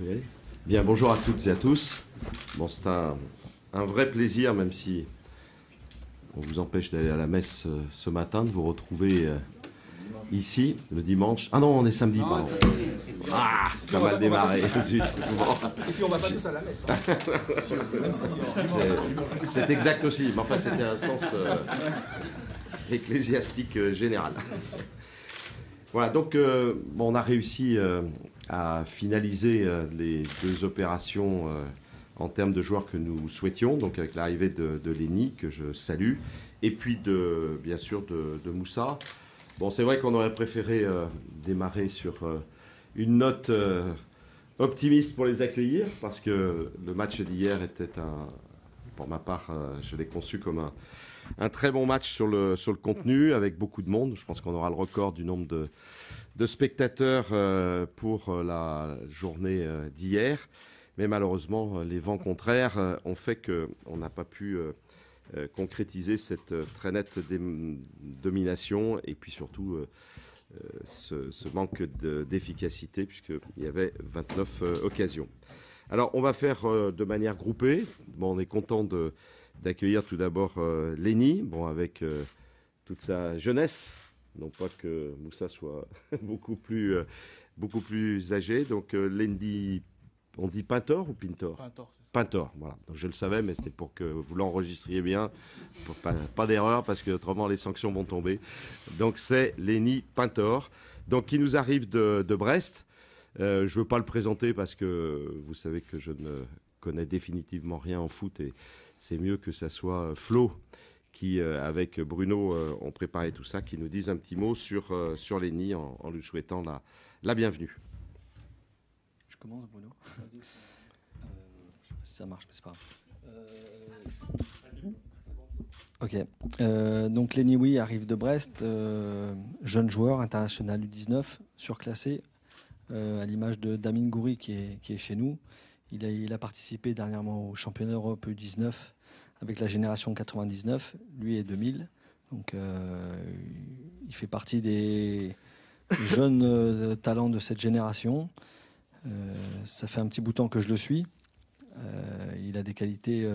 Oui. Bien, bonjour à toutes et à tous. Bon, c'est un vrai plaisir, même si on vous empêche d'aller à la messe ce matin, de vous retrouver ici, le dimanche. Ah non, on est samedi, pardon. Ah, ça a mal démarré. Zut, bon. Et puis on va pas tous à la messe. C'est exact aussi, mais enfin c'était un sens ecclésiastique général. Voilà, donc bon, on a réussi à finaliser les deux opérations en termes de joueurs que nous souhaitions, donc avec l'arrivée de Lenny, que je salue, et puis bien sûr de Moussa. Bon, c'est vrai qu'on aurait préféré démarrer sur une note optimiste pour les accueillir, parce que le match d'hier était pour ma part, je l'ai conçu comme un très bon match sur le contenu, avec beaucoup de monde. Je pense qu'on aura le record du nombre de spectateurs pour la journée d'hier. Mais malheureusement, les vents contraires ont fait qu'on n'a pas pu concrétiser cette très nette domination, et puis surtout ce manque d'efficacité, puisqu'il y avait 29 occasions. Alors, on va faire de manière groupée. Bon, on est content d'accueillir tout d'abord Lenny, bon, avec toute sa jeunesse. Non pas que Moussa soit beaucoup plus âgé. Donc Lenny, on dit Pintor ou Pintor? Pintor. Pintor, voilà. Donc, je le savais, mais c'était pour que vous l'enregistriez bien. Pas d'erreur, parce que autrement les sanctions vont tomber. Donc c'est Lenny Pintor, donc qui nous arrive de Brest. Je ne veux pas le présenter parce que vous savez que je ne connais définitivement rien en foot, et c'est mieux que ça soit Flo qui, avec Bruno, ont préparé tout ça, qui nous dise un petit mot sur Lenny en lui souhaitant la bienvenue. Je commence, Bruno. Je sais pas si ça marche, mais c'est pas grave. Ok. Donc Lenny, oui, arrive de Brest, jeune joueur international U19, surclassé, à l'image de Damien Goury qui est chez nous. Il a participé dernièrement au championnat Europe U19 avec la génération 99, lui est 2000. Donc il fait partie des jeunes talents de cette génération. Ça fait un petit bout de temps que je le suis. Il a des qualités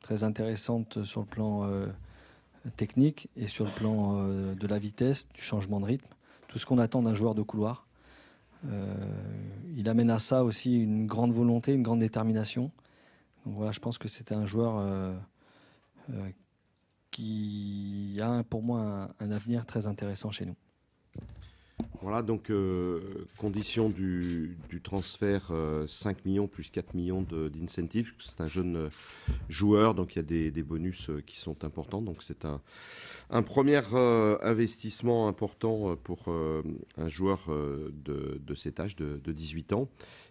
très intéressantes sur le plan technique et sur le plan de la vitesse, du changement de rythme, tout ce qu'on attend d'un joueur de couloir. Il amène à ça aussi une grande volonté, une grande détermination. Donc voilà, je pense que c'était un joueur qui a pour moi un avenir très intéressant chez nous. Voilà, donc condition du transfert, 5 millions plus 4 millions d'incentives. C'est un jeune joueur, donc il y a des bonus qui sont importants. Donc c'est un premier investissement important pour un joueur de cet âge, de 18 ans.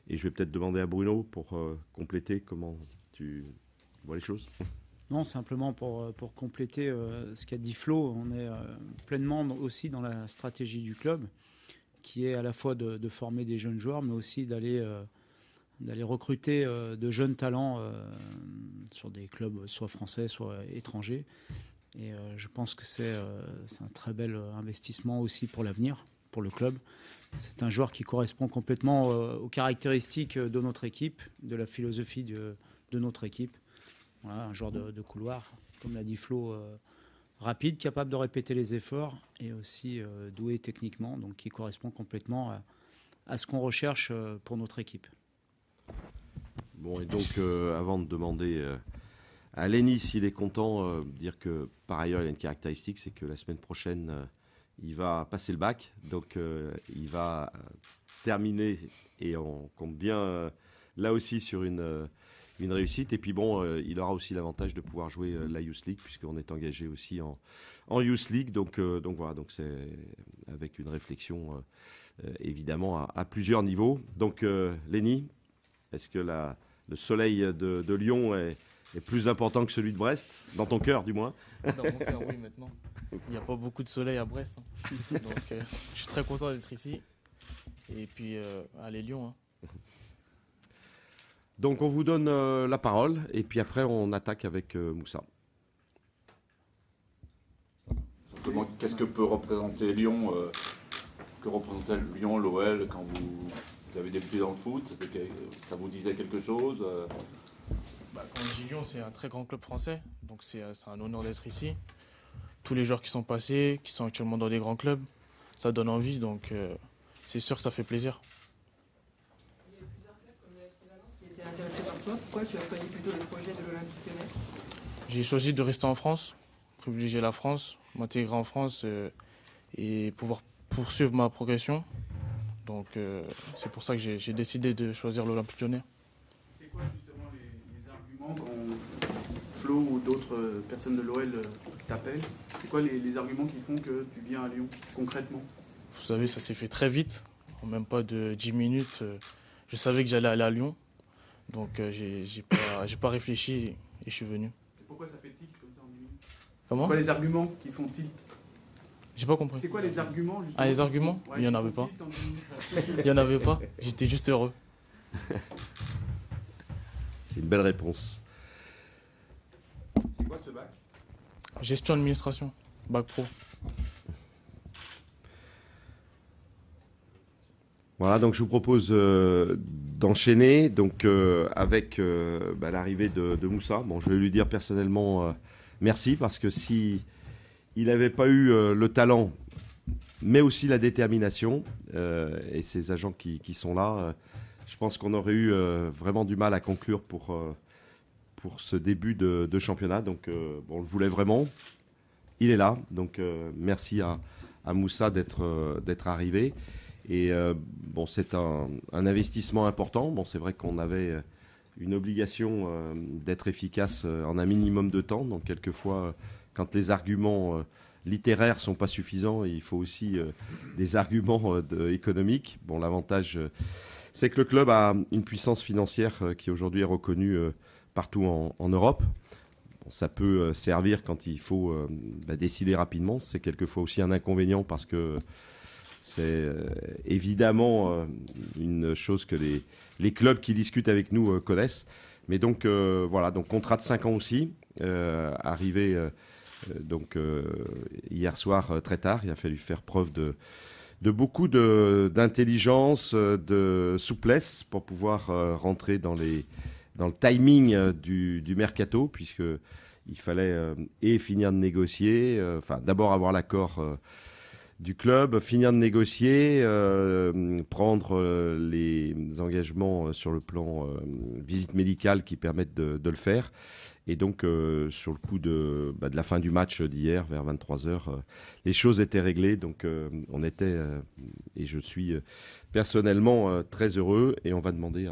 Et je vais peut-être demander à Bruno pour compléter comment tu vois les choses. Non, simplement pour compléter ce qu'a dit Flo, on est pleinement aussi dans la stratégie du club, qui est à la fois de former des jeunes joueurs, mais aussi d'aller recruter de jeunes talents sur des clubs soit français, soit étrangers. Et je pense que c'est un très bel investissement aussi pour l'avenir, pour le club. C'est un joueur qui correspond complètement aux caractéristiques de notre équipe, de la philosophie de notre équipe. Voilà, un joueur de couloir, comme l'a dit Flo, rapide, capable de répéter les efforts, et aussi doué techniquement, donc qui correspond complètement à ce qu'on recherche pour notre équipe. Bon, et donc avant de demander à Lenny s'il est content, dire que par ailleurs il a une caractéristique, c'est que la semaine prochaine il va passer le bac, donc il va terminer, et on compte bien là aussi sur une réussite. Et puis bon, il aura aussi l'avantage de pouvoir jouer la Youth League, puisqu'on est engagé aussi en Youth League. Donc voilà, donc c'est avec une réflexion évidemment à plusieurs niveaux. Donc Lenny, est-ce que le soleil de Lyon est plus important que celui de Brest, dans ton cœur du moins? Dans mon cœur, oui, maintenant. Il n'y a pas beaucoup de soleil à Brest. Hein. Donc je suis très content d'être ici. Et puis, allez Lyon. Hein. Donc on vous donne la parole, et puis après on attaque avec Moussa. Simplement, qu'est-ce que peut représenter Lyon, que représentait Lyon, l'OL, quand Vous avez débuté dans le foot, ça vous disait quelque chose Quand je dis Lyon, c'est un très grand club français, donc c'est un honneur d'être ici. Tous les joueurs qui sont passés, qui sont actuellement dans des grands clubs, ça donne envie, donc c'est sûr que ça fait plaisir. Il y a plusieurs clubs comme le FC Valence qui étaient intéressés par toi. Pourquoi tu as choisi plutôt le projet de l'Olympique Lyonnais? J'ai choisi de rester en France, privilégier la France, m'intégrer en France et pouvoir poursuivre ma progression. Donc c'est pour ça que j'ai décidé de choisir l'Olympique Lyonnais. C'est quoi justement les arguments quand Flo ou d'autres personnes de l'OL t'appellent? C'est quoi les arguments qui font que tu viens à Lyon concrètement? Vous savez, ça s'est fait très vite, en même pas de 10 minutes. Je savais que j'allais aller à Lyon, donc j'ai pas réfléchi et je suis venu. Et pourquoi ça fait tilt comme ça en 10 minutes? Comment? C'est quoi les arguments qui font tilt? J'ai pas compris. C'est quoi les arguments justement? Ah, les arguments? Ouais, Il y en qui avait font pas. tilt en 10 minutes? Il y en avait pas, j'étais juste heureux. C'est une belle réponse. C'est quoi ce bac? Gestion administration, bac pro. Voilà, donc je vous propose d'enchaîner donc avec l'arrivée de Moussa. Bon, je vais lui dire personnellement merci parce que si il n'avait pas eu le talent, mais aussi la détermination et ces agents qui sont là, je pense qu'on aurait eu vraiment du mal à conclure pour ce début de championnat. Donc on le voulait vraiment. Il est là, donc merci à Moussa d'être arrivé. Et c'est un investissement important. Bon, c'est vrai qu'on avait une obligation d'être efficace en un minimum de temps. Donc quelquefois, quand les arguments littéraires sont pas suffisants, il faut aussi des arguments économiques. Bon, l'avantage, c'est que le club a une puissance financière qui aujourd'hui est reconnue partout en Europe. Bon, ça peut servir quand il faut décider rapidement. C'est quelquefois aussi un inconvénient parce que c'est évidemment une chose que les clubs qui discutent avec nous connaissent. Mais donc voilà, donc contrat de 5 ans aussi, arrivé hier soir très tard. Il a fallu faire preuve de beaucoup d'intelligence, de souplesse pour pouvoir rentrer dans le timing du mercato, puisque il fallait finir de négocier, d'abord avoir l'accord du club, finir de négocier, prendre les engagements sur le plan visite médicale qui permettent de le faire. Et donc, sur le coup de la fin du match d'hier, vers 23h, les choses étaient réglées. Donc, on était, et je suis personnellement très heureux. Et on va demander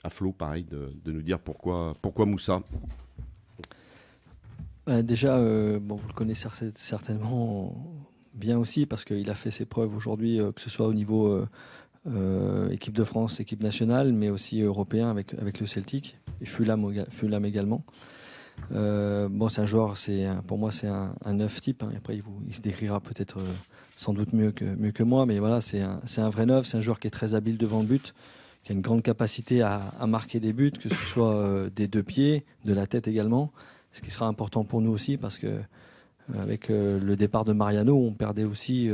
à Flo, pareil, de nous dire pourquoi Moussa. Déjà, vous le connaissez certainement bien aussi, parce qu'il a fait ses preuves aujourd'hui, que ce soit au niveau équipe de France, équipe nationale, mais aussi européen avec le Celtic, et Fulham également. C'est un joueur, pour moi c'est un neuf type, hein. Après il se décrira peut-être sans doute mieux que moi, mais voilà, c'est un vrai neuf. C'est un joueur qui est très habile devant le but, qui a une grande capacité à marquer des buts, que ce soit des deux pieds, de la tête également, ce qui sera important pour nous aussi, parce que avec le départ de Mariano, on perdait aussi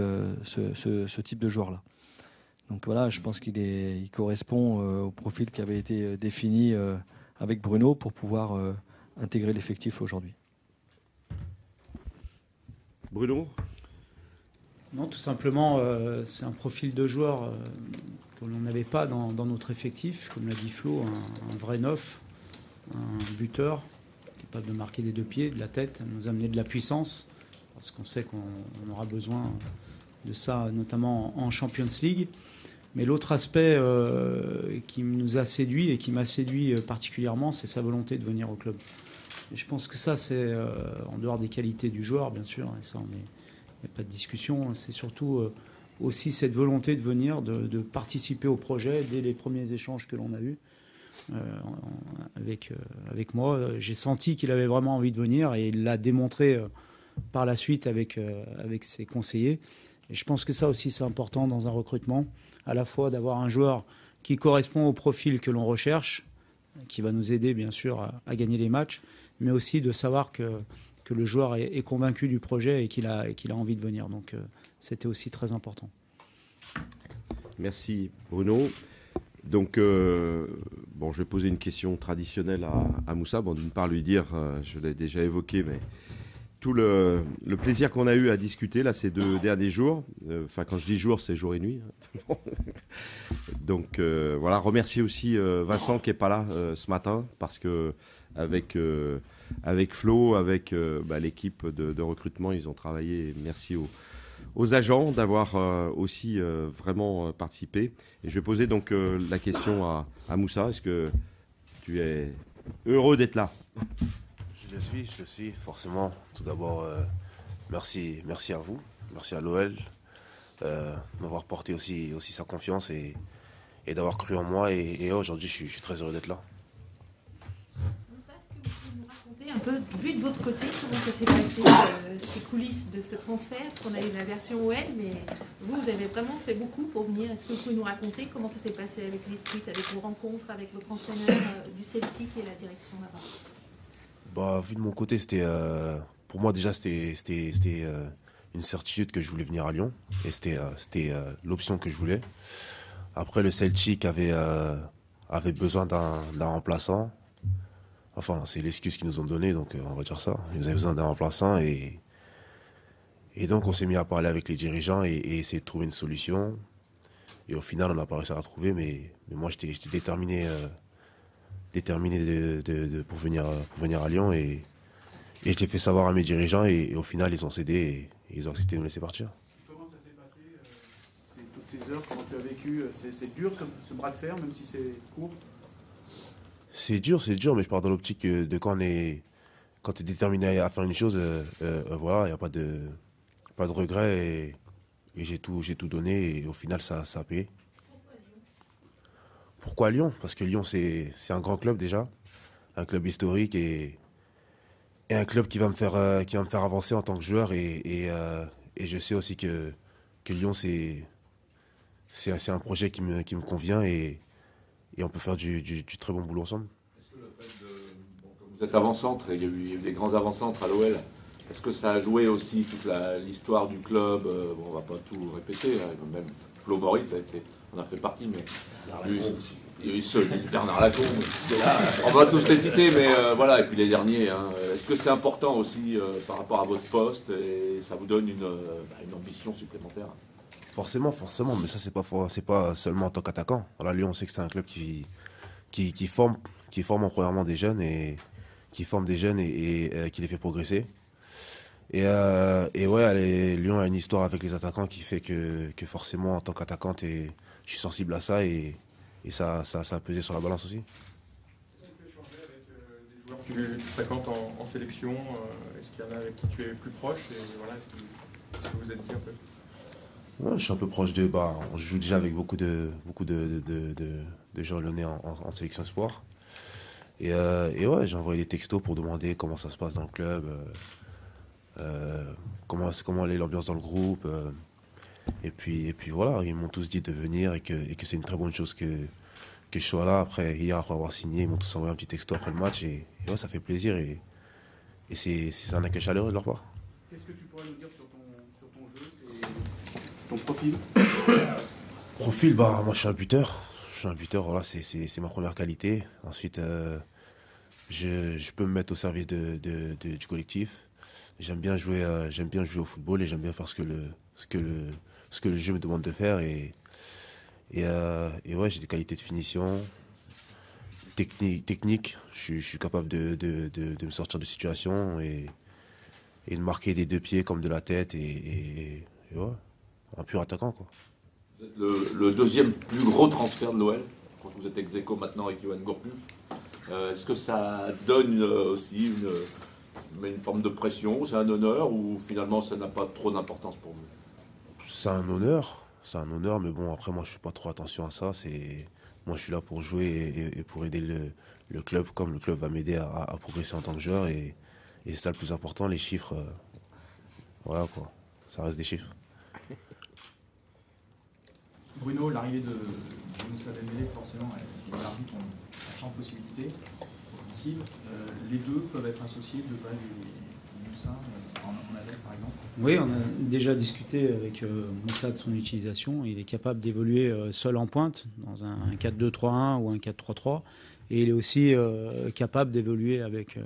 ce type de joueur-là. Donc voilà, je pense qu'il correspond au profil qui avait été défini avec Bruno pour pouvoir intégrer l'effectif aujourd'hui. Bruno ? Non, tout simplement, c'est un profil de joueur que l'on n'avait pas dans notre effectif, comme l'a dit Flo, un vrai neuf, un buteur, capable de marquer des deux pieds, de la tête, nous amener de la puissance, parce qu'on sait qu'on aura besoin de ça, notamment en Champions League. Mais l'autre aspect qui nous a séduit et qui m'a séduit particulièrement, c'est sa volonté de venir au club. Et je pense que ça, c'est en dehors des qualités du joueur, bien sûr, et ça, il n'y a pas de discussion, c'est surtout aussi cette volonté de venir, de participer au projet dès les premiers échanges que l'on a eus. Avec moi, j'ai senti qu'il avait vraiment envie de venir, et il l'a démontré par la suite avec ses conseillers. Et je pense que ça aussi, c'est important dans un recrutement, à la fois d'avoir un joueur qui correspond au profil que l'on recherche, qui va nous aider bien sûr à gagner les matchs, mais aussi de savoir que le joueur est convaincu du projet et qu'il a envie de venir. Donc c'était aussi très important. Merci Bruno. Donc, bon, je vais poser une question traditionnelle à Moussa. Bon, d'une part, lui dire, je l'ai déjà évoqué, mais tout le plaisir qu'on a eu à discuter là ces 2 derniers jours, enfin quand je dis jour, c'est jour et nuit. Hein. Donc voilà, remercier aussi Vincent qui est pas là ce matin parce que avec Flo, avec l'équipe de recrutement, ils ont travaillé. Et merci aux agents d'avoir aussi vraiment participé. Et je vais poser donc la question à Moussa. Est-ce que tu es heureux d'être là? Je le suis, forcément. Tout d'abord, merci à vous, merci à l'OL, m'avoir porté aussi sa confiance et d'avoir cru en moi. Et aujourd'hui, je suis très heureux d'être là. Moussa, est-ce que vous pouvez nous raconter un peu, vu de votre côté, comment ça s'est passé, ces coulisses de ce transfert? Parce qu'on a eu la version OL, mais vous avez vraiment fait beaucoup pour venir. Est-ce que vous pouvez nous raconter comment ça s'est passé avec les streets, avec vos rencontres, avec votre entraîneur du Celtic et la direction là-bas? Bah, vu de mon côté, pour moi déjà c'était une certitude que je voulais venir à Lyon et c'était l'option que je voulais. Après, le Celtic avait besoin d'un remplaçant. Enfin, c'est l'excuse qu'ils nous ont donnée, donc on va dire ça. Ils avaient besoin d'un remplaçant et donc on s'est mis à parler avec les dirigeants et essayer de trouver une solution. Et au final, on n'a pas réussi à la trouver, mais moi j'étais déterminé. Pour venir à Lyon et je l'ai fait savoir à mes dirigeants et au final ils ont cédé et ils ont accepté de me laisser partir. Comment ça s'est passé, toutes ces heures, comment tu as vécu? C'est dur ce bras de fer, même si c'est court? C'est dur, mais je pars dans l'optique de quand tu es déterminé à faire une chose, voilà, il n'y a pas de regret et j'ai tout donné et au final ça a payé. Pourquoi Lyon? Parce que Lyon c'est un grand club déjà, un club historique et un club qui va me faire avancer en tant que joueur et je sais aussi que Lyon c'est un projet qui me convient et on peut faire du très bon boulot ensemble. Est-ce que le fait comme vous êtes avant-centre, il y a eu des grands avant-centres à l'OL, est-ce que ça a joué aussi toute l'histoire du club? Bon, on va pas tout répéter, hein, même Flo Maurice en a fait partie, mais il y a eu ceux, Bernard Lacombe, on va tous les citer, mais voilà, et puis les derniers. Hein. Est-ce que c'est important aussi par rapport à votre poste et ça vous donne une ambition supplémentaire? Forcément, mais ça c'est pas seulement en tant qu'attaquant. Voilà, Lyon, on sait que c'est un club qui forme en premièrement des jeunes et qui forme des jeunes et qui les fait progresser. Et ouais, Lyon a une histoire avec les attaquants qui fait que forcément en tant qu'attaquant, je suis sensible à ça et ça a pesé sur la balance aussi. Est-ce que tu peux échanger avec des joueurs que tu fréquentes en sélection? Est-ce qu'il y en a avec qui tu es plus proche? Et voilà, est-ce que vous êtes dit un peu? Ouais, je suis un peu proche de. On joue déjà avec beaucoup de joueurs lyonnais en sélection sport. Et ouais, j'ai envoyé des textos pour demander comment ça se passe dans le club, comment est l'ambiance dans le groupe. Et puis voilà, ils m'ont tous dit de venir et que c'est une très bonne chose que je sois là. Après avoir signé, ils m'ont tous envoyé un petit texto après le match et ouais, ça fait plaisir et c'est un accueil chaleureux de leur part. Qu'est-ce que tu pourrais nous dire sur ton jeu et ton profil? Profil, moi je suis un buteur. Voilà, c'est ma première qualité. Ensuite, je peux me mettre au service du collectif. J'aime bien jouer au football et j'aime bien faire ce que le jeu me demande de faire et ouais, j'ai des qualités de finition, technique. Je suis capable de me sortir de situation et de marquer des 2 pieds comme de la tête et ouais, un pur attaquant quoi. Vous êtes le deuxième plus gros transfert de l'OL, quand vous êtes ex-aequo maintenant avec Yoann Gourcuff. Est-ce que ça donne aussi une forme de pression? C'est un honneur ou finalement ça n'a pas trop d'importance pour vous? C'est un honneur, mais bon, après moi je fais pas trop attention à ça. Moi je suis là pour jouer et pour aider le club, comme le club va m'aider à progresser en tant que joueur et c'est ça le plus important, les chiffres. Voilà quoi, ça reste des chiffres. Bruno, l'arrivée de Moussa Dembélé, forcément, elle élargit ton champ de possibilités offensives. Les deux peuvent être associés de base Moussa en ADEC par exemple? Oui, on a déjà discuté avec Moussa de son utilisation. Il est capable d'évoluer seul en pointe dans un 4-2-3-1 ou un 4-3-3. Et il est aussi capable d'évoluer avec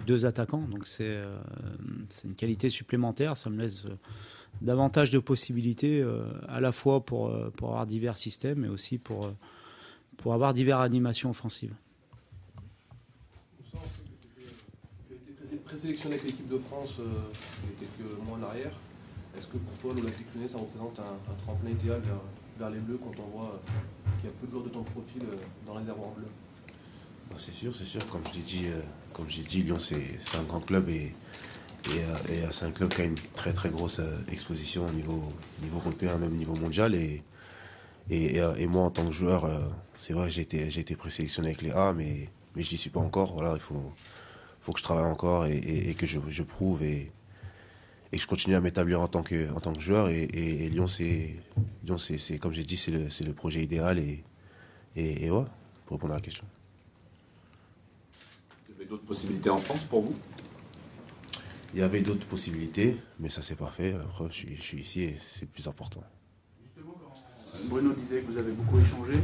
2 attaquants. Donc c'est une qualité supplémentaire. Ça me laisse davantage de possibilités à la fois pour avoir divers systèmes mais aussi pour avoir diverses animations offensives. Tu as été présélectionné avec l'équipe de France il y a quelques mois en arrière. Est-ce que pour toi l'Olympique Lyonnais ça représente un tremplin idéal vers les Bleus quand on voit qu'il y a peu de joueurs de ton profil dans la réservoir bleu? C'est sûr. Comme j'ai dit, Lyon c'est un grand club et c'est un club qui a une très très grosse exposition au niveau européen, même au niveau mondial. Et moi en tant que joueur, c'est vrai, j'ai été présélectionné avec les A, mais je n'y suis pas encore. Voilà, il faut que je travaille encore et que je prouve et que je continue à m'établir en tant que joueur. Et Lyon, c'est comme j'ai dit, c'est le projet idéal et ouais, pour répondre à la question. Il y avait d'autres possibilités en France pour vous? Il y avait d'autres possibilités, mais ça s'est pas fait. Après, je suis ici et c'est le plus important. Justement, quand Bruno disait que vous avez beaucoup échangé,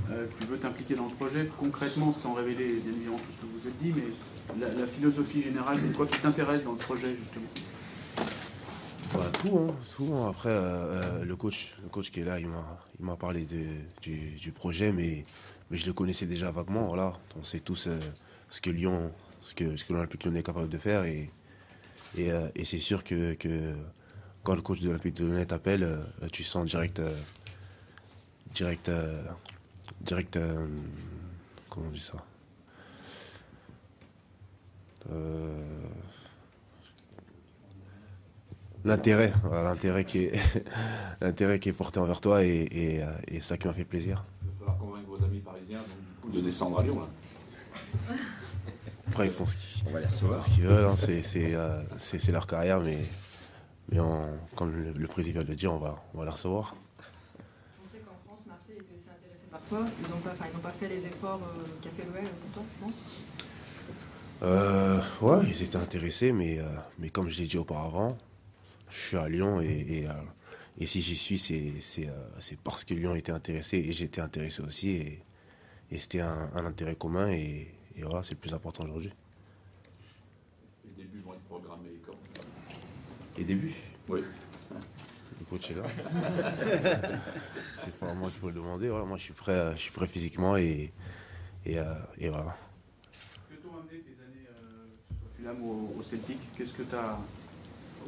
que tu veux t'impliquer dans le projet, concrètement, sans révéler bien évidemment tout ce que vous avez dit, mais la philosophie générale, c'est quoi qui t'intéresse dans le projet, justement? Tout. Après, le coach qui est là, il m'a parlé du projet, mais je le connaissais déjà vaguement. Voilà, on sait tous ce que l'Olympique Lyonnais est capable de faire et c'est sûr que quand le coach de l'Olympique Lyonnais t'appelle, tu sens direct, comment on dit ça? L'intérêt qui est porté envers toi et ça qui m'a fait plaisir. Il va falloir convaincre vos amis parisiens donc, du coup, de descendre à Lyon là. Après ils font on va les recevoir. ce qu'ils veulent, hein, c'est leur carrière, mais comme le président vient de le dire, on va les recevoir. On sait qu'en France, Marseille était aussi intéressé par toi. Ils n'ont pas fait les efforts qu'a fait l'OL pour toi, je pense. Ouais, ils étaient intéressés, mais comme je l'ai dit auparavant, je suis à Lyon et si j'y suis, c'est parce que Lyon était intéressé et j'étais intéressé aussi et c'était un intérêt commun et voilà, c'est le plus important aujourd'hui. Les débuts vont être programmés quand? Les débuts? Oui. Le coach est là. C'est pas à moi qu'il faut le demander. Voilà, moi je suis prêt physiquement et voilà. Que t'ont amené tes années au Fulham ou au Celtic?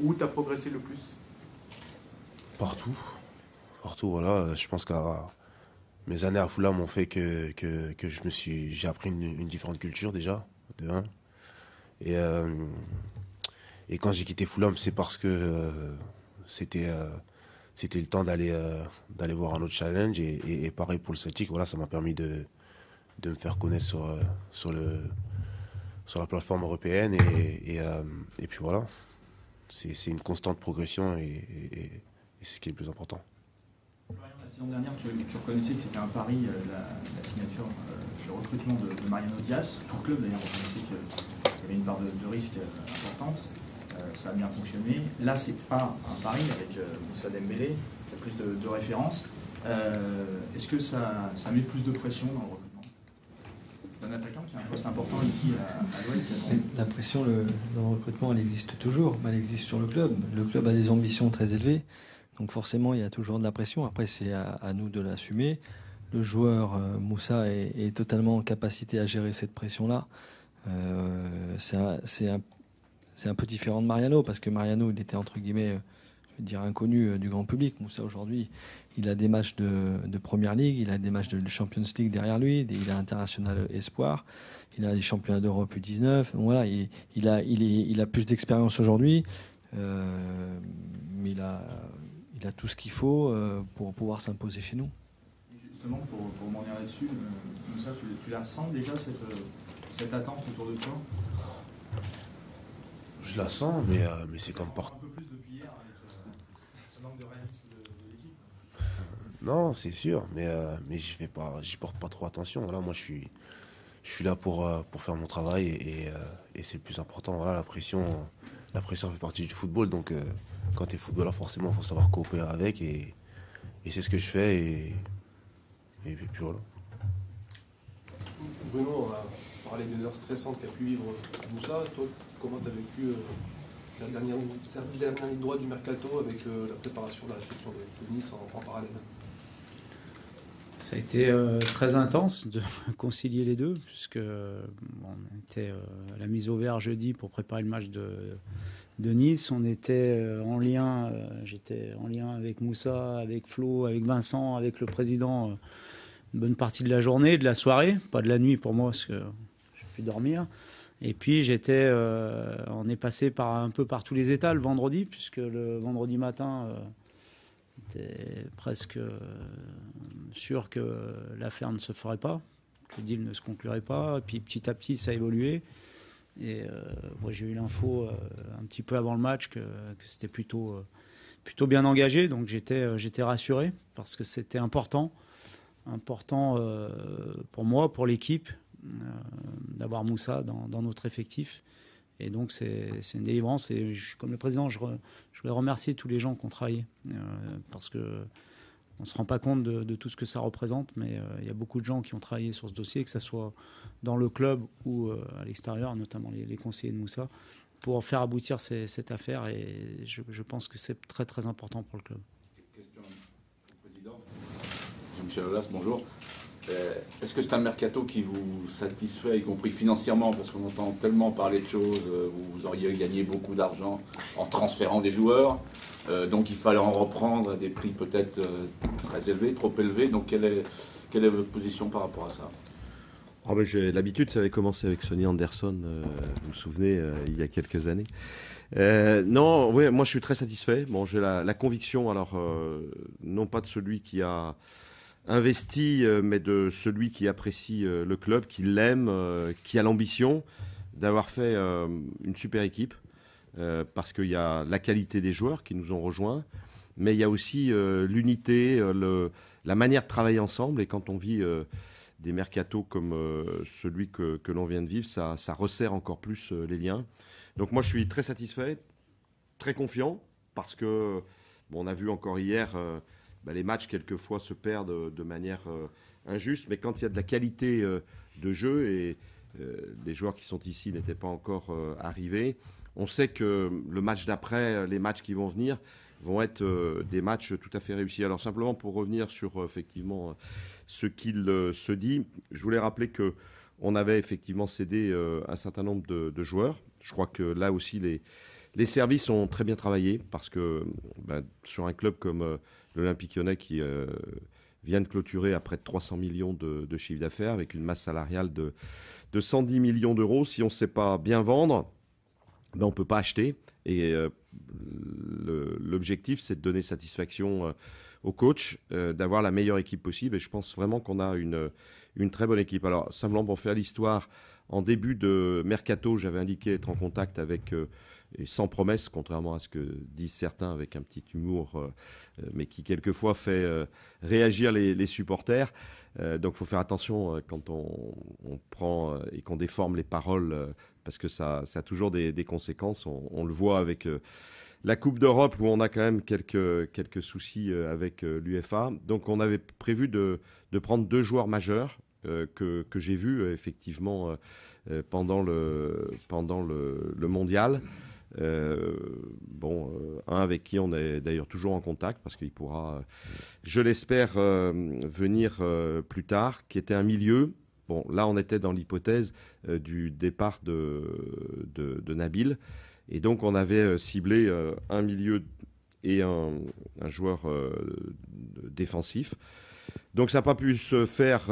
Où t'as progressé le plus? Partout, voilà. Je pense que mes années à Fulham ont fait que j'ai appris une différente culture déjà, de 1. Et quand j'ai quitté Fulham, c'est parce que c'était le temps d'aller voir un autre challenge et pareil pour le Celtic. Voilà, ça m'a permis de me faire connaître sur la plateforme européenne et puis voilà. C'est une constante progression et c'est ce qui est le plus important. La saison dernière, tu reconnaissais que c'était un pari, la signature, le recrutement de Mariano Diaz. Tout le club d'ailleurs reconnaissait qu'il y avait une part de risque importante. Ça a bien fonctionné. Là, c'est pas un pari avec Moussa Dembélé, il y a plus de références. Est-ce que ça met plus de pression dans le recrutement d'un attaquant qui a un poste important ici à l'OL? La pression dans le recrutement, elle existe toujours, mais elle existe sur le club. Le club a des ambitions très élevées, donc forcément il y a toujours de la pression. Après c'est à nous de l'assumer. Le joueur Moussa est totalement en capacité à gérer cette pression-là. C'est un peu différent de Mariano, parce que Mariano il était entre guillemets inconnu du grand public. Moussa aujourd'hui, il a des matchs de Première Ligue, il a des matchs de Champions League derrière lui, il a international espoir, il a des championnats d'Europe U19. Donc voilà, il a plus d'expérience aujourd'hui, mais il a tout ce qu'il faut pour pouvoir s'imposer chez nous. Justement, pour rebondir là-dessus, Moussa, tu la ressens déjà cette attente autour de toi? Je la sens, mais c'est comme partout. Un peu plus depuis hier avec ce manque de réalisme de l'équipe. Non, c'est sûr, mais j'y porte pas trop attention. Voilà, moi je je suis là pour faire mon travail et c'est le plus important. Voilà, la pression fait partie du football, donc quand tu es footballeur, forcément, il faut savoir coopérer avec et c'est ce que je fais et puis voilà. Bruno, on a parlé des heures stressantes qu'a pu vivre Moussa. Toi, comment tu as vécu cette dernière ligne droite du mercato avec la préparation de la réception de Nice en parallèle? Ça a été très intense de concilier les deux, puisque on était à la mise au vert jeudi pour préparer le match de Nice. On était en lien, j'étais en lien avec Moussa, avec Flo, avec Vincent, avec le président une bonne partie de la journée, de la soirée, pas de la nuit pour moi parce que j'ai pu dormir. Et puis on est passé un peu par tous les états le vendredi, puisque le vendredi matin, c'était presque sûr que l'affaire ne se ferait pas, que le deal ne se conclurait pas. Et puis petit à petit, ça a évolué. Et moi, j'ai eu l'info un petit peu avant le match que c'était plutôt bien engagé. Donc j'étais rassuré parce que c'était important pour moi, pour l'équipe, d'avoir Moussa dans notre effectif. Et donc c'est une délivrance. Et comme le président, je voulais remercier tous les gens qui ont travaillé parce que on ne se rend pas compte de tout ce que ça représente, mais il y a beaucoup de gens qui ont travaillé sur ce dossier, que ce soit dans le club ou à l'extérieur, notamment les conseillers de Moussa, pour faire aboutir cette affaire. Et je pense que c'est très très important pour le club. Question au président. Jean-Michel Aulas, bonjour. Est-ce que c'est un mercato qui vous satisfait, y compris financièrement, parce qu'on entend tellement parler de choses, vous auriez gagné beaucoup d'argent en transférant des joueurs, donc il fallait en reprendre à des prix peut-être très élevés, trop élevés, donc quelle est votre position par rapport à ça? J'ai l'habitude, ça avait commencé avec Sonny Anderson, vous vous souvenez, il y a quelques années. Non, oui, moi je suis très satisfait. Bon, j'ai la conviction, alors non pas de celui qui a investi, mais de celui qui apprécie le club, qui l'aime, qui a l'ambition d'avoir fait une super équipe, parce qu'il y a la qualité des joueurs qui nous ont rejoints, mais il y a aussi l'unité, la manière de travailler ensemble. Et quand on vit des mercatos comme celui que l'on vient de vivre, ça resserre encore plus les liens. Donc moi je suis très satisfait, très confiant, parce que on a vu encore hier les matchs quelquefois se perdent de manière injuste, mais quand il y a de la qualité de jeu, et les joueurs qui sont ici n'étaient pas encore arrivés, on sait que le match d'après, les matchs qui vont venir, vont être des matchs tout à fait réussis. Alors simplement pour revenir sur effectivement ce qu'il se dit, je voulais rappeler que on avait effectivement cédé un certain nombre de joueurs. Je crois que là aussi les services ont très bien travaillé, parce que sur un club comme l'Olympique Lyonnais qui vient de clôturer à près de 300 millions de chiffre d'affaires avec une masse salariale de 110 millions d'euros, si on ne sait pas bien vendre, on ne peut pas acheter. Et l'objectif, c'est de donner satisfaction au coach, d'avoir la meilleure équipe possible. Et je pense vraiment qu'on a une très bonne équipe. Alors, simplement pour faire l'histoire, en début de mercato, j'avais indiqué être en contact avec, et sans promesse, contrairement à ce que disent certains avec un petit humour, mais qui quelquefois fait réagir les supporters. Donc il faut faire attention quand on prend et qu'on déforme les paroles, parce que ça a toujours des conséquences. On le voit avec la Coupe d'Europe, où on a quand même quelques soucis avec l'UEFA. Donc on avait prévu de prendre 2 joueurs majeurs que j'ai vus effectivement pendant le mondial. Un avec qui on est d'ailleurs toujours en contact, parce qu'il pourra, je l'espère, venir plus tard, qui était un milieu. Bon, là on était dans l'hypothèse du départ de Nabil, et donc on avait ciblé un milieu et un joueur défensif. Donc ça n'a pas pu se faire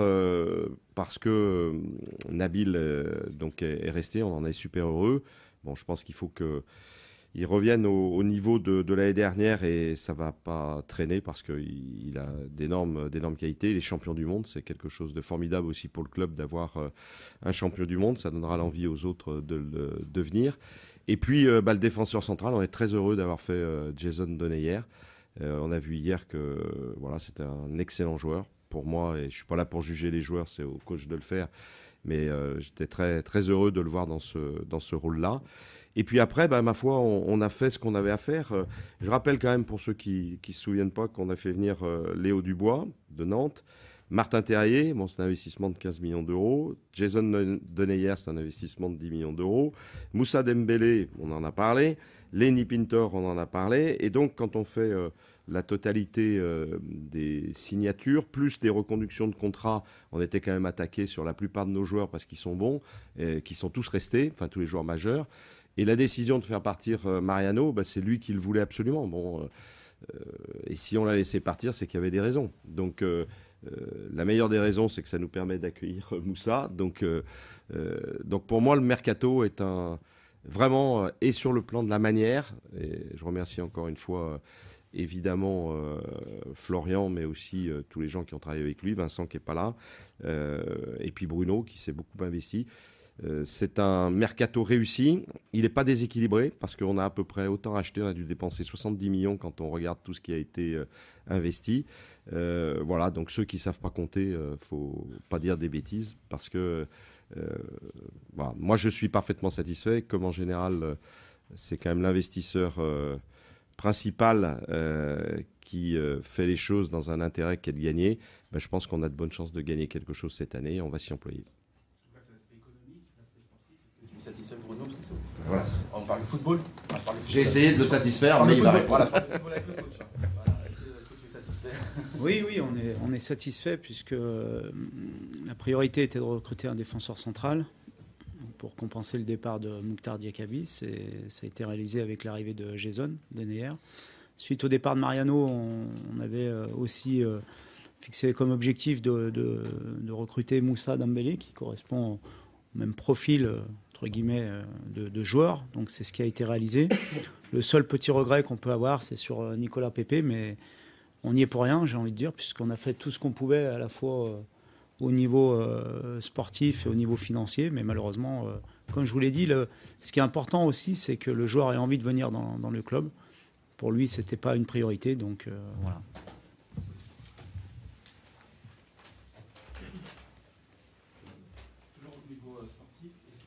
parce que Nabil donc est resté, on en est super heureux. Bon, je pense qu'il faut qu'il revienne au niveau de l'année dernière, et ça ne va pas traîner parce qu'il a d'énormes qualités. Il est champion du monde, c'est quelque chose de formidable aussi pour le club d'avoir un champion du monde. Ça donnera l'envie aux autres de le devenir. Et puis le défenseur central, on est très heureux d'avoir fait Jason Denayer. On a vu hier que c'était un excellent joueur pour moi, et je ne suis pas là pour juger les joueurs, c'est au coach de le faire. Mais j'étais très, très heureux de le voir dans ce rôle-là. Et puis après, ma foi, on a fait ce qu'on avait à faire. Je rappelle quand même, pour ceux qui ne se souviennent pas, qu'on a fait venir Léo Dubois de Nantes, Martin Terrier, bon, c'est un investissement de 15 millions d'euros. Jason Deneyer, c'est un investissement de 10 millions d'euros. Moussa Dembélé, on en a parlé. Lenny Pintor, on en a parlé. Et donc, quand on fait la totalité des signatures, plus des reconductions de contrats, on était quand même attaqué sur la plupart de nos joueurs parce qu'ils sont bons, qui sont tous restés, enfin tous les joueurs majeurs. Et la décision de faire partir Mariano, c'est lui qui le voulait absolument. Bon, et si on l'a laissé partir, c'est qu'il y avait des raisons. Donc, la meilleure des raisons, c'est que ça nous permet d'accueillir Moussa. Donc pour moi, le mercato est vraiment et sur le plan de la manière. Et je remercie encore une fois évidemment Florian, mais aussi tous les gens qui ont travaillé avec lui, Vincent qui n'est pas là, et puis Bruno qui s'est beaucoup investi. C'est un mercato réussi. Il n'est pas déséquilibré parce qu'on a à peu près autant acheté. On a dû dépenser 70 millions quand on regarde tout ce qui a été investi. Voilà, donc ceux qui ne savent pas compter, faut pas dire des bêtises parce que voilà, moi je suis parfaitement satisfait. Comme en général, c'est quand même l'investisseur principal qui fait les choses dans un intérêt qui est de gagner. Je pense qu'on a de bonnes chances de gagner quelque chose cette année et on va s'y employer. Satisfait Bruno, parce que voilà. On parle de football. J'ai essayé de le satisfaire, mais il va répondre. Voilà, est-ce que tu es satisfait? Oui, on est satisfait puisque la priorité était de recruter un défenseur central pour compenser le départ de Mouktar Diakabi. Ça a été réalisé avec l'arrivée de Jason Deneyer. Suite au départ de Mariano, on avait aussi fixé comme objectif de recruter Moussa Dembélé, qui correspond au même profil entre guillemets de joueurs, donc c'est ce qui a été réalisé. Le seul petit regret qu'on peut avoir, c'est sur Nicolas Pepe, mais on n'y est pour rien, j'ai envie de dire, puisqu'on a fait tout ce qu'on pouvait à la fois au niveau sportif et au niveau financier, mais malheureusement, comme je vous l'ai dit, ce qui est important aussi, c'est que le joueur ait envie de venir dans le club. Pour lui, c'était pas une priorité, donc voilà.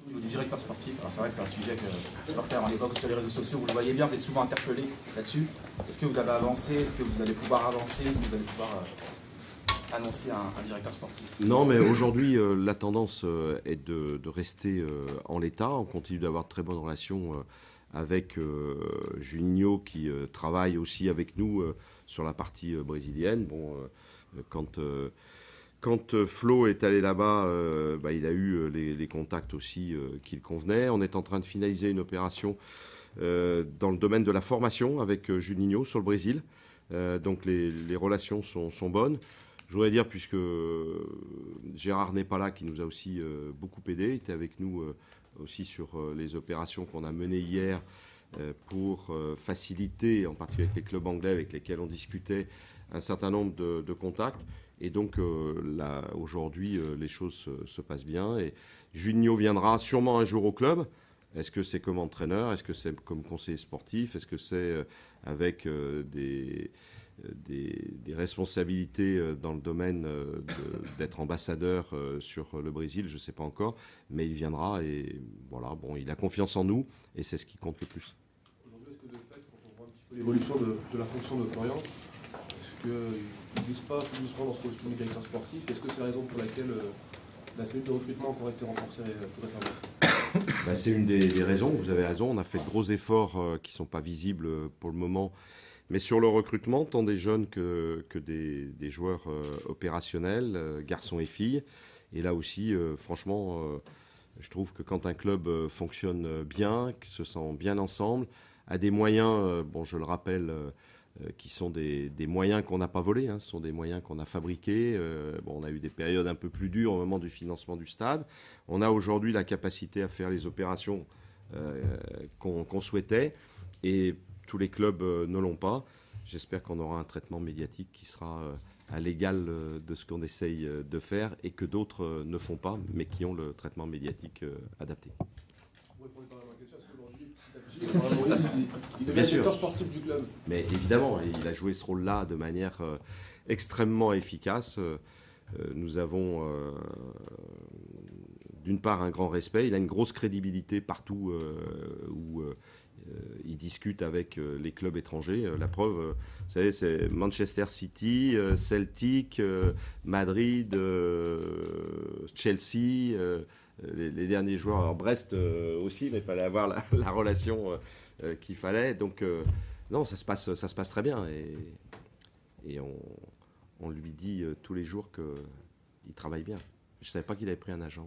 Au niveau du directeur sportif, alors c'est vrai que c'est un sujet que les supporters, on évoque sur les réseaux sociaux, vous le voyez bien, vous êtes souvent interpellé là-dessus. Est-ce que vous avez avancé? Est-ce que vous allez pouvoir avancer? Est-ce que vous allez pouvoir annoncer un directeur sportif? Non, mais aujourd'hui, la tendance est de rester en l'état. On continue d'avoir de très bonnes relations avec Juninho qui travaille aussi avec nous sur la partie brésilienne. Bon, quand Flo est allé là-bas, il a eu les contacts aussi qui le convenaient. On est en train de finaliser une opération dans le domaine de la formation avec Juninho sur le Brésil. Donc les relations sont bonnes. Je voudrais dire, puisque Gérard n'est pas là, qui nous a aussi beaucoup aidé, il était avec nous aussi sur les opérations qu'on a menées hier pour faciliter, en particulier avec les clubs anglais avec lesquels on discutait, un certain nombre de contacts. Et donc là, aujourd'hui, les choses se passent bien. Et Juninho viendra sûrement un jour au club. Est-ce que c'est comme entraîneur? Est-ce que c'est comme conseiller sportif? Est-ce que c'est avec des responsabilités dans le domaine d'être ambassadeur sur le Brésil? Je ne sais pas encore. Mais il viendra et voilà, bon, il a confiance en nous et c'est ce qui compte le plus. Aujourd'hui, est-ce que de fait, quand on voit un petit peu l'évolution de la fonction de Florian, est-ce qu'il ne glisse pas tout doucement dans ce costume de directeur sportif? Est-ce que c'est la raison pour laquelle la cellule de recrutement a encore été renforcée tout récemment? C'est une des raisons, vous avez raison. On a fait de gros efforts qui ne sont pas visibles pour le moment. Mais sur le recrutement, tant des jeunes que des joueurs opérationnels, garçons et filles. Et là aussi, franchement, je trouve que quand un club fonctionne bien, qu'il se sent bien ensemble, a des moyens, je le rappelle, qui sont des moyens qu'on n'a pas volés, hein, ce sont des moyens qu'on a fabriqués. On a eu des périodes un peu plus dures au moment du financement du stade. On a aujourd'hui la capacité à faire les opérations qu'on souhaitait et tous les clubs ne l'ont pas. J'espère qu'on aura un traitement médiatique qui sera à l'égal de ce qu'on essaye de faire et que d'autres ne font pas, mais qui ont le traitement médiatique adapté. Vous répondez pas à ma question, est-ce qu'aujourd'hui, il devient directeur sportif du club? Mais évidemment, il a joué ce rôle-là de manière extrêmement efficace. nous avons d'une part un grand respect, il a une grosse crédibilité partout où il discute avec les clubs étrangers. La preuve, vous savez, c'est Manchester City, Celtic, Madrid, Chelsea, les derniers joueurs. Alors Brest aussi, mais il fallait avoir la relation qu'il fallait. Donc non, ça se passe très bien et on lui dit tous les jours qu'il travaille bien. Je ne savais pas qu'il avait pris un agent.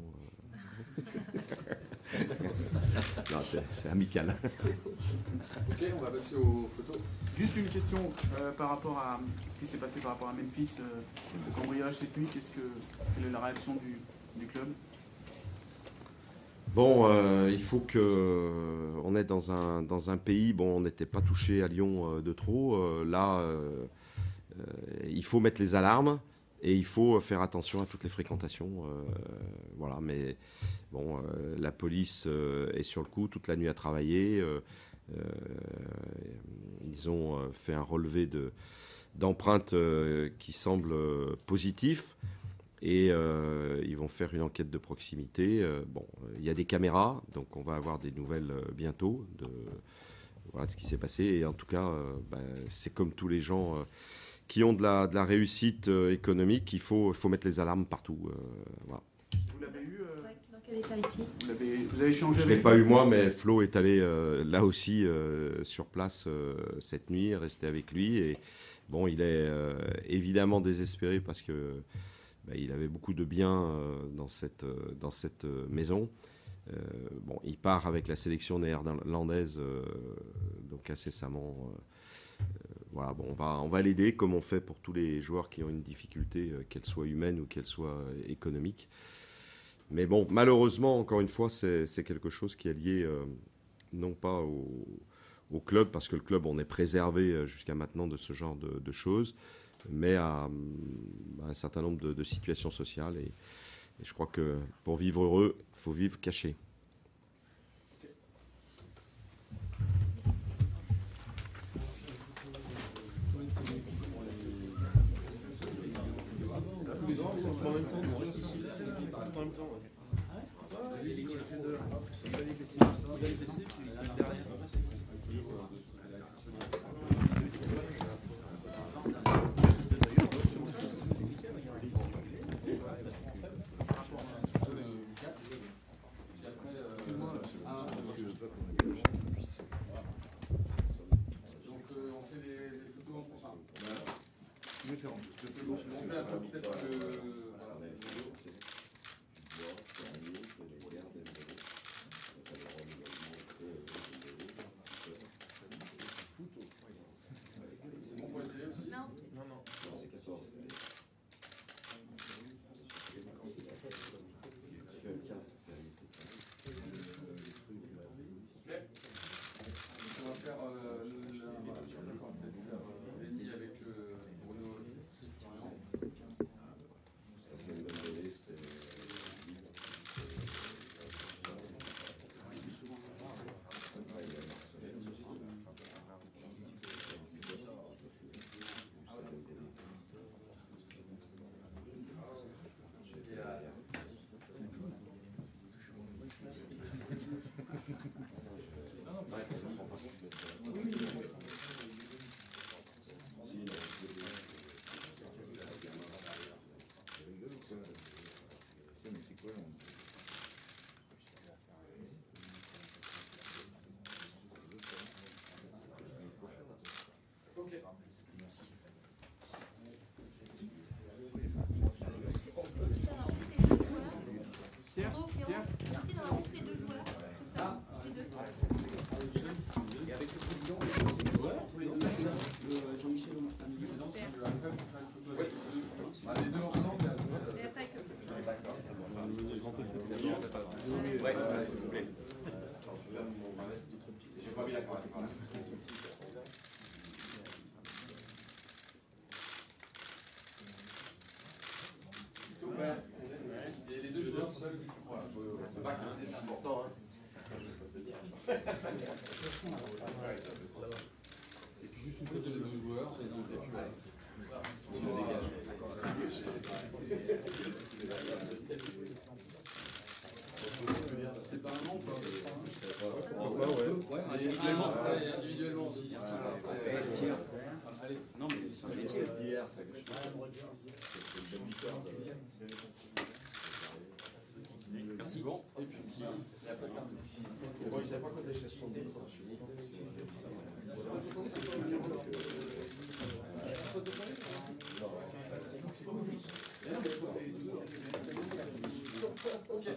Non, c'est amical. Ok, on va passer aux photos. Juste une question par rapport à ce qui s'est passé par rapport à Memphis, le cambriolage cette nuit. Quelle est la réaction du club? Bon, il faut que on est dans un pays. Bon, on n'était pas touché à Lyon de trop. Là, il faut mettre les alarmes. Et il faut faire attention à toutes les fréquentations. Voilà, mais bon, la police est sur le coup, toute la nuit à travailler. Ils ont fait un relevé d'empreintes qui semble positif. Et ils vont faire une enquête de proximité. Bon, il y a des caméras, donc on va avoir des nouvelles bientôt voilà ce qui s'est passé. Et en tout cas, c'est comme tous les gens qui ont de la réussite économique, il faut mettre les alarmes partout. Voilà. Vous l'avez eu Dans quel état ici? Vous avez échangé Je ne avec l'ai pas eu moi, mais Flo est allé là aussi sur place cette nuit, resté avec lui. Et bon, il est évidemment désespéré parce que il avait beaucoup de biens dans cette maison. Bon, il part avec la sélection néerlandaise donc incessamment. Voilà, bon, on va l'aider comme on fait pour tous les joueurs qui ont une difficulté, qu'elle soit humaine ou qu'elle soit économique. Mais bon, malheureusement, encore une fois, c'est quelque chose qui est lié non pas au club, parce que le club, on est préservé jusqu'à maintenant de ce genre de choses, mais à un certain nombre de situations sociales. Et je crois que pour vivre heureux, il faut vivre caché. Et puis juste une photo des deux joueurs, c'est les deux têtes. Pourquoi, ouais. Individuellement aussi. Non, mais c'est un métier. Hier, c'est une bonne victoire. Merci. Bon, et puis, il n'y a pas de carte. Bon, je ne savais pas quoi t'acheter sur le Ok.